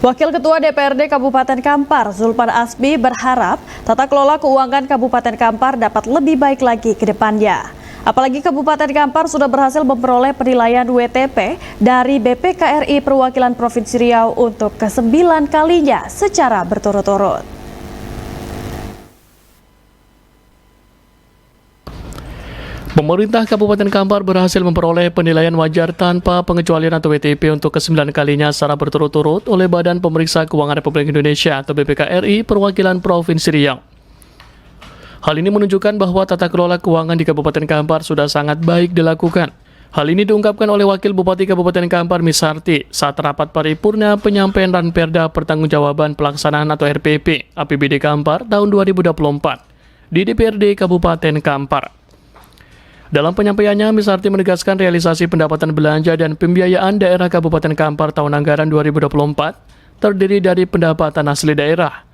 Wakil Ketua DPRD Kabupaten Kampar, Zulpan Azmi, berharap tata kelola keuangan Kabupaten Kampar dapat lebih baik lagi ke depannya. Apalagi Kabupaten Kampar sudah berhasil memperoleh penilaian WTP dari BPKRI Perwakilan Provinsi Riau untuk ke-9 kalinya secara berturut-turut. Pemerintah Kabupaten Kampar berhasil memperoleh penilaian wajar tanpa pengecualian atau WTP untuk ke-9 kalinya secara berturut-turut oleh Badan Pemeriksa Keuangan Republik Indonesia atau BPKRI Perwakilan Provinsi Riau. Hal ini menunjukkan bahwa tata kelola keuangan di Kabupaten Kampar sudah sangat baik dilakukan. Hal ini diungkapkan oleh Wakil Bupati Kabupaten Kampar Misarti saat rapat paripurna penyampaian Ranperda Pertanggungjawaban Pelaksanaan atau RPP APBD Kampar tahun 2024 di DPRD Kabupaten Kampar. Dalam penyampaiannya, Misarti menegaskan realisasi pendapatan belanja dan pembiayaan daerah Kabupaten Kampar tahun anggaran 2024 terdiri dari pendapatan asli daerah,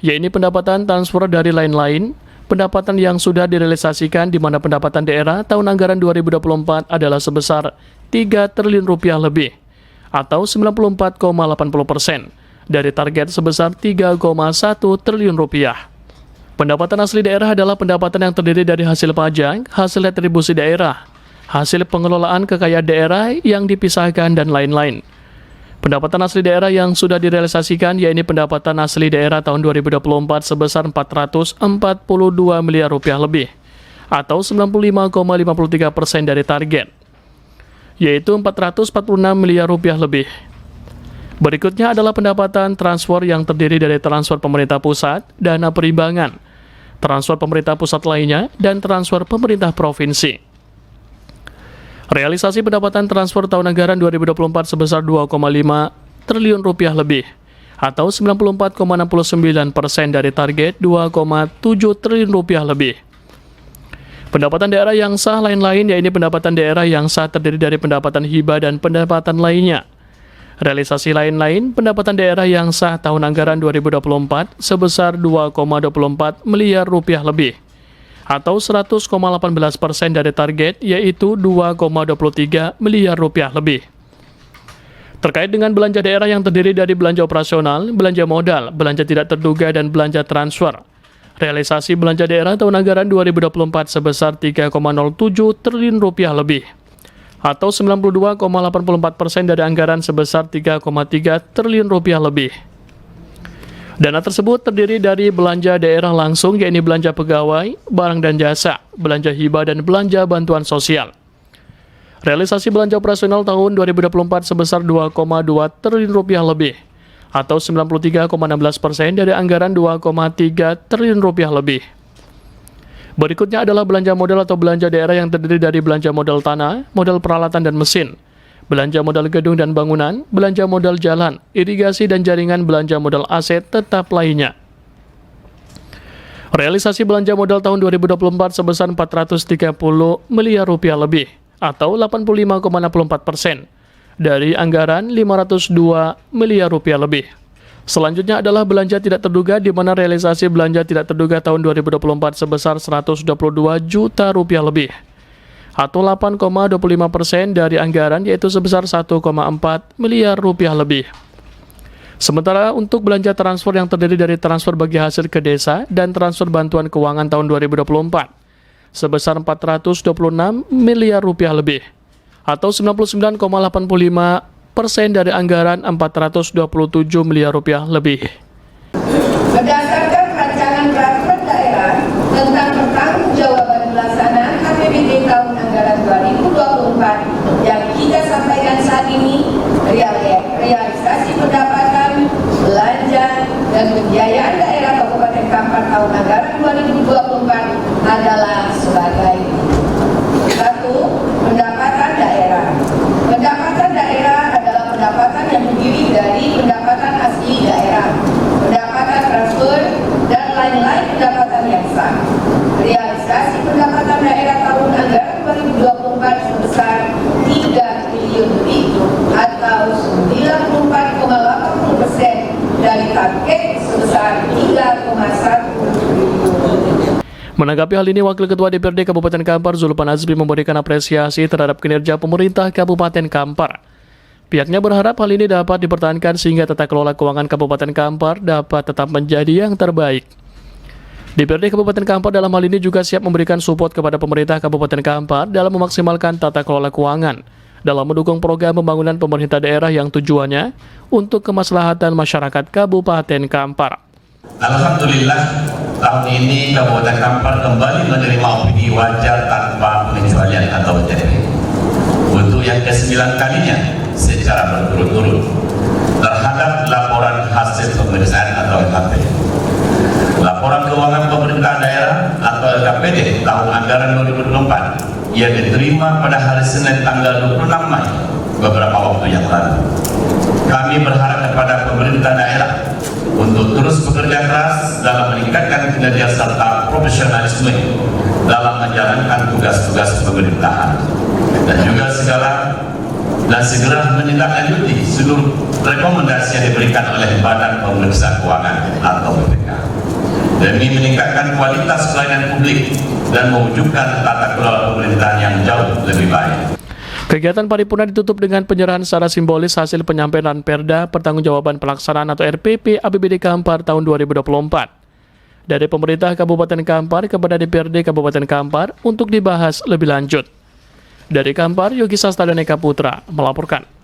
yaitu pendapatan transfer dari lain-lain, pendapatan yang sudah direalisasikan di mana pendapatan daerah tahun anggaran 2024 adalah sebesar 3 triliun rupiah lebih, atau 94,80% dari target sebesar 3,1 triliun rupiah. Pendapatan asli daerah adalah pendapatan yang terdiri dari hasil pajak, hasil retribusi daerah, hasil pengelolaan kekayaan daerah yang dipisahkan, dan lain-lain. Pendapatan asli daerah yang sudah direalisasikan yaitu pendapatan asli daerah tahun 2024 sebesar 442 miliar rupiah lebih, atau 95,53% dari target, yaitu 446 miliar rupiah lebih. Berikutnya adalah pendapatan transfer yang terdiri dari transfer pemerintah pusat, dana perimbangan, transfer pemerintah pusat lainnya, dan transfer pemerintah provinsi. Realisasi pendapatan transfer tahun anggaran 2024 sebesar 2,5 triliun rupiah lebih, atau 94,69% dari target 2,7 triliun rupiah lebih. Pendapatan daerah yang sah lain-lain yaitu pendapatan daerah yang sah terdiri dari pendapatan hibah dan pendapatan lainnya. Realisasi lain-lain pendapatan daerah yang sah tahun anggaran 2024 sebesar 2,24 miliar rupiah lebih, atau 100,18% dari target yaitu 2,23 miliar rupiah lebih. Terkait dengan belanja daerah yang terdiri dari belanja operasional, belanja modal, belanja tidak terduga, dan belanja transfer. Realisasi belanja daerah tahun anggaran 2024 sebesar 3,07 triliun rupiah lebih, atau 92,84% dari anggaran sebesar 3,3 triliun rupiah lebih. Dana tersebut terdiri dari belanja daerah langsung yaitu belanja pegawai, barang dan jasa, belanja hibah, dan belanja bantuan sosial. Realisasi belanja operasional tahun 2024 sebesar 2,2 triliun rupiah lebih, atau 93,16% dari anggaran 2,3 triliun rupiah lebih. Berikutnya adalah belanja modal atau belanja daerah yang terdiri dari belanja modal tanah, modal peralatan dan mesin, belanja modal gedung dan bangunan, belanja modal jalan, irigasi dan jaringan, belanja modal aset tetap lainnya. Realisasi belanja modal tahun 2024 sebesar 430 miliar rupiah lebih, atau 85,64% dari anggaran 502 miliar rupiah lebih. Selanjutnya adalah belanja tidak terduga di mana realisasi belanja tidak terduga tahun 2024 sebesar 122 juta rupiah lebih, atau 8,25% dari anggaran yaitu sebesar 1,4 miliar rupiah lebih. Sementara untuk belanja transfer yang terdiri dari transfer bagi hasil ke desa dan transfer bantuan keuangan tahun 2024 sebesar 426 miliar rupiah lebih, atau 99,85% dari anggaran 427 miliar rupiah lebih. Berdasarkan rancangan peraturan daerah tentang pertanggungjawaban pelaksanaan APBD tahun anggaran 2024 yang kita sampaikan saat ini, realisasi pendapatan, belanja, dan pembiayaan daerah Kabupaten Kampar tahun anggaran 2024 adalah sebagai 1. Pendapatan daerah. Pendapatan daerah adalah pendapatan yang terdiri dari pendapatan asli daerah, pendapatan transfer, dan lain-lain pendapatan yang sah. Realisasi pendapatan daerah tahun anggaran 2024 sebesar 3 triliun lebih, atau 94,80% dari target sebesar 3,1 triliun. Menanggapi hal ini, Wakil Ketua DPRD Kabupaten Kampar Zulpan Azmi memberikan apresiasi terhadap kinerja pemerintah Kabupaten Kampar. Pihaknya berharap hal ini dapat dipertahankan sehingga tata kelola keuangan Kabupaten Kampar dapat tetap menjadi yang terbaik. DPRD Kabupaten Kampar dalam hal ini juga siap memberikan support kepada pemerintah Kabupaten Kampar dalam memaksimalkan tata kelola keuangan, dalam mendukung program pembangunan pemerintah daerah yang tujuannya untuk kemaslahatan masyarakat Kabupaten Kampar. Alhamdulillah, tahun ini Kabupaten Kampar kembali menerima opini wajar tanpa pengecualian atau TDP. Untuk yang ke-9 kalinya secara berturut-turut terhadap laporan hasil pemeriksaan atau LHP. Laporan keuangan pemerintah daerah atau LKPD tahun anggaran 2024 yang diterima pada hari Senin tanggal 26 Mei beberapa waktu yang lalu. Kami berharap kepada pemerintah daerah untuk terus bekerja keras dalam meningkatkan kinerja serta profesionalisme dalam menjalankan tugas-tugas pemerintahan dan juga segera menindaklanjuti seluruh rekomendasi yang diberikan oleh Badan Pemeriksa Keuangan atau BPK demi meningkatkan kualitas pelayanan publik dan mewujudkan tata kelola pemerintahan yang jauh lebih baik. Kegiatan paripurna ditutup dengan penyerahan secara simbolis hasil penyampaian Perda Pertanggungjawaban Pelaksanaan atau RPP APBD Kampar tahun 2024 dari pemerintah Kabupaten Kampar kepada DPRD Kabupaten Kampar untuk dibahas lebih lanjut. Dari Kampar, Yogi Sastra dan Eka Putra melaporkan.